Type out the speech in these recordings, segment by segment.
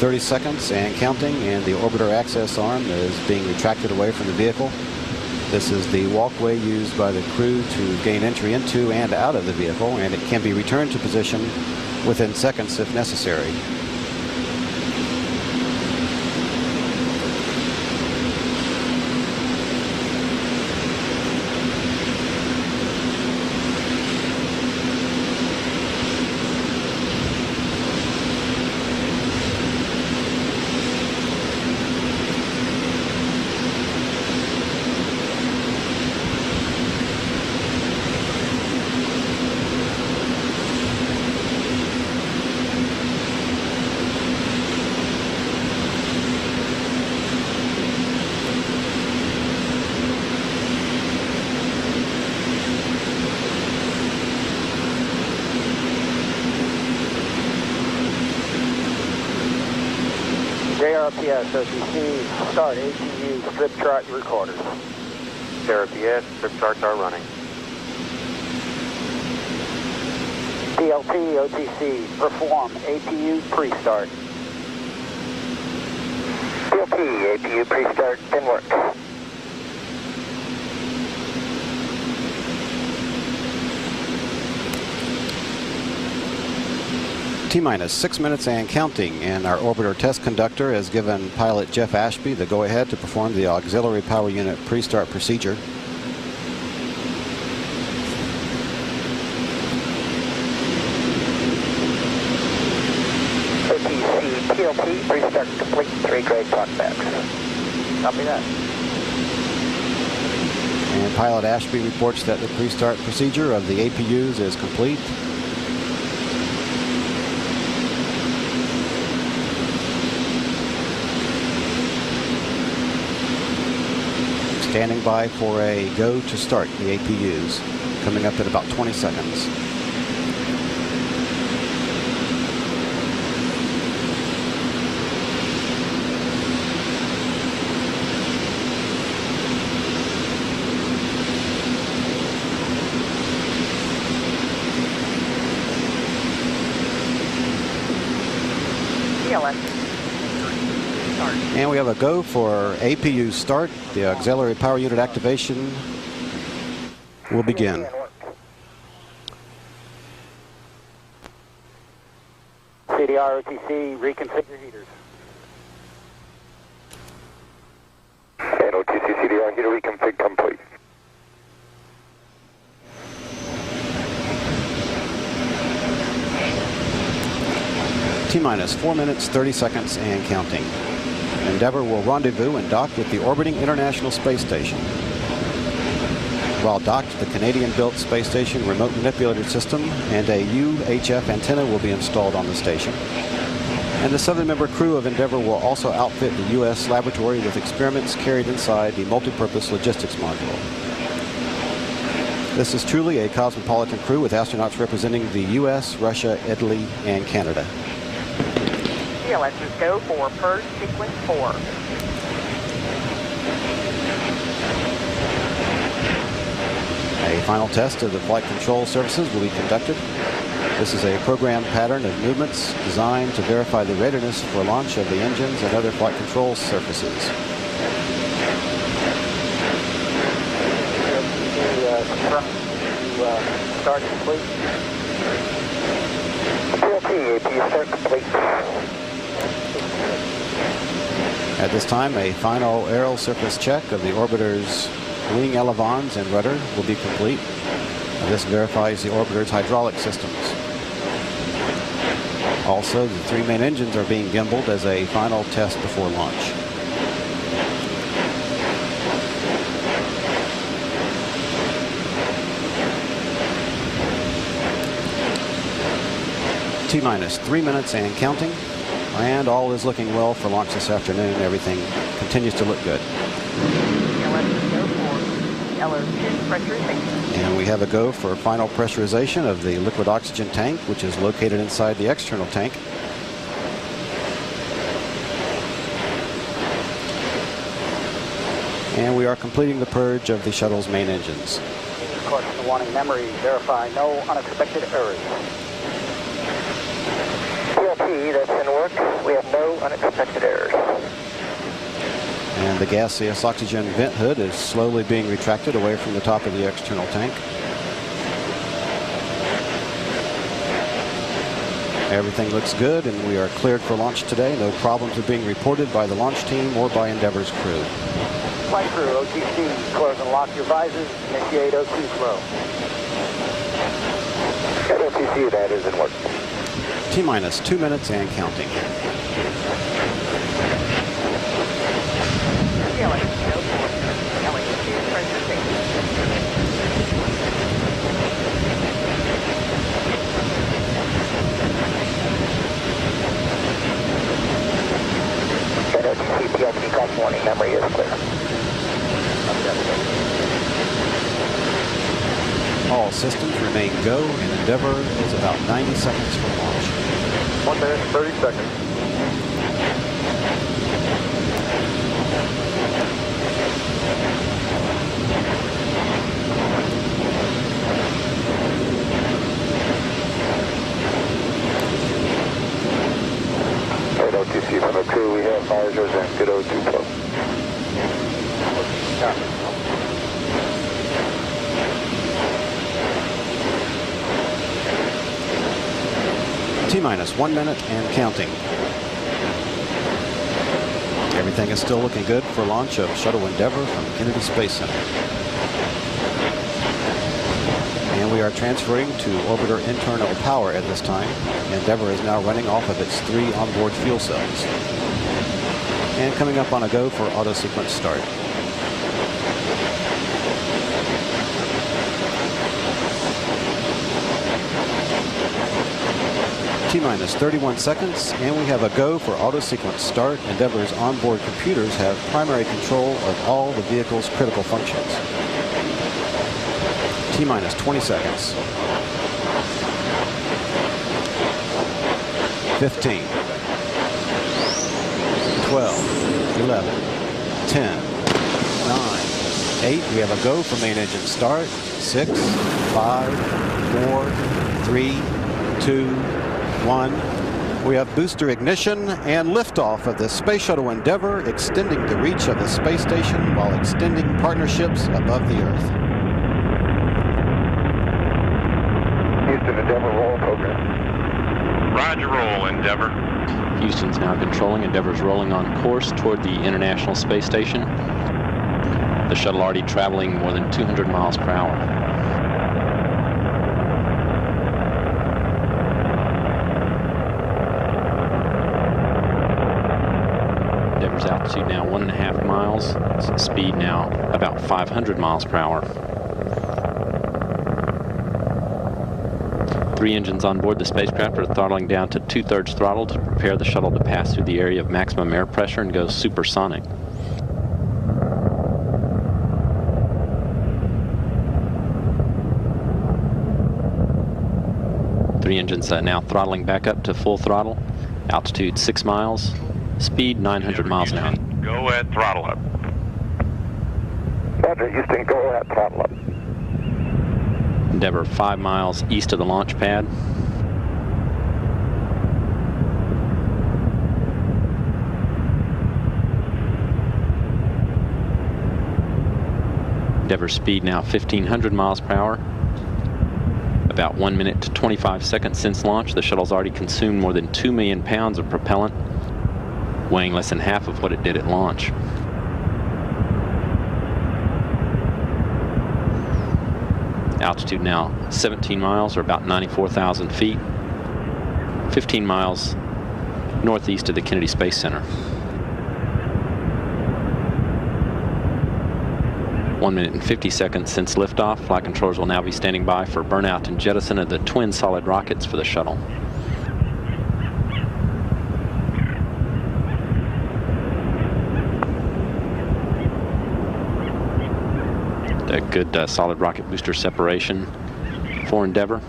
30 seconds and counting, and the orbiter access arm is being retracted away from the vehicle. This is the walkway used by the crew to gain entry into and out of the vehicle, and it can be returned to position within seconds if necessary. JRPS, OTC, start APU strip chart recorders. JRPS, strip charts are running. PLT, OTC, perform APU pre-start. PLT, APU pre-start, didn't work. T-minus 6 minutes and counting, and our orbiter test conductor has given pilot Jeff Ashby the go-ahead to perform the auxiliary power unit pre-start procedure. OTC, PLT, pre-start complete, 3 grade talkbacks. Copy that. And pilot Ashby reports that the pre-start procedure of the APUs is complete. Standing by for a go to start the APUs, coming up in about 20 seconds. And we have a go for APU start. The auxiliary power unit activation will begin. CDR, OTC, reconfigure heaters. And OTC, CDR, heater reconfig complete. T-minus 4 minutes, 30 seconds and counting. Endeavour will rendezvous and dock with the orbiting International Space Station. While docked, the Canadian-built space station remote manipulator system and a UHF antenna will be installed on the station. And the Southern member crew of Endeavour will also outfit the U.S. laboratory with experiments carried inside the multipurpose logistics module. This is truly a cosmopolitan crew with astronauts representing the U.S., Russia, Italy, and Canada. Let's just go for purge sequence 4. A final test of the flight control surfaces will be conducted. This is a program pattern of movements designed to verify the readiness for launch of the engines and other flight control surfaces. Start complete. PLT, APU start complete. At this time, a final aerial surface check of the orbiter's wing elevons and rudder will be complete. This verifies the orbiter's hydraulic systems. Also, the 3 main engines are being gimbaled as a final test before launch. T-minus 3 minutes and counting. And all is looking well for launch this afternoon. Everything continues to look good. And we have a go for final pressurization of the liquid oxygen tank, which is located inside the external tank. And we are completing the purge of the shuttle's main engines. Caution to warning memory, verify no unexpected errors. PLT, that's in work. We have no unexpected errors. And the gaseous oxygen vent hood is slowly being retracted away from the top of the external tank. Everything looks good, and we are cleared for launch today. No problems are being reported by the launch team or by Endeavor's crew. Flight crew, OTC, close and lock your visors. Initiate O2 flow. Got OTC, that is in work. T-minus 2 minutes and counting. CLS-100 for LH2 presentation. Got OTC, PLC cost warning, memory is clear. All systems remain go, and Endeavor is about 90 seconds from launch. 1 minute, 30 seconds. Right, OTC from the crew, we have visors and good O2 flow. T-minus 1 minute and counting. Everything is still looking good for launch of Shuttle Endeavour from Kennedy Space Center. And we are transferring to orbiter internal power at this time. Endeavour is now running off of its 3 onboard fuel cells. And coming up on a go for auto sequence start. T-minus 31 seconds, and we have a go for auto sequence start. Endeavor's onboard computers have primary control of all the vehicle's critical functions. T-minus 20 seconds. 15. 12. 11. 10. 9. 8. We have a go for main engine start. 6. 5. 4. 3. 2. 1. We have booster ignition and liftoff of the Space Shuttle Endeavour, extending the reach of the space station while extending partnerships above the Earth. Houston, Endeavour, roll program. Roger, roll, Endeavour. Houston's now controlling. Endeavour's rolling on course toward the International Space Station. The shuttle already traveling more than 200 miles per hour. Endeavour's altitude now 1.5 miles. Speed now about 500 miles per hour. 3 engines on board the spacecraft are throttling down to 2/3 throttle to prepare the shuttle to pass through the area of maximum air pressure and go supersonic. Three engines now throttling back up to full throttle. Altitude 6 miles. Speed 900 miles an hour. Go at throttle up. Roger, Houston, go at throttle up. Endeavour 5 miles east of the launch pad. Endeavour speed now 1,500 miles per hour. About 1 minute to 25 seconds since launch, the shuttle's already consumed more than 2 million pounds of propellant, weighing less than half of what it did at launch. Altitude now 17 miles, or about 94,000 feet, 15 miles northeast of the Kennedy Space Center. 1 minute and 50 seconds since liftoff. Flight controllers will now be standing by for burnout and jettison of the twin solid rockets for the shuttle. A good solid rocket booster separation for Endeavour.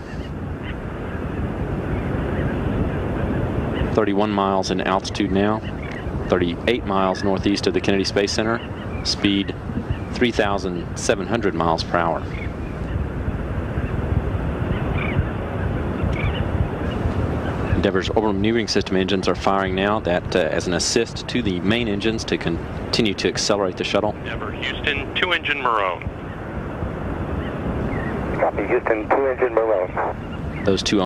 31 miles in altitude now, 38 miles northeast of the Kennedy Space Center, speed 3,700 miles per hour. Endeavour's orbital maneuvering system engines are firing now, that as an assist to the main engines to continue to accelerate the shuttle. Endeavour Houston, 2-engine Marone. Copy, Houston, 2-engine Marone. Those two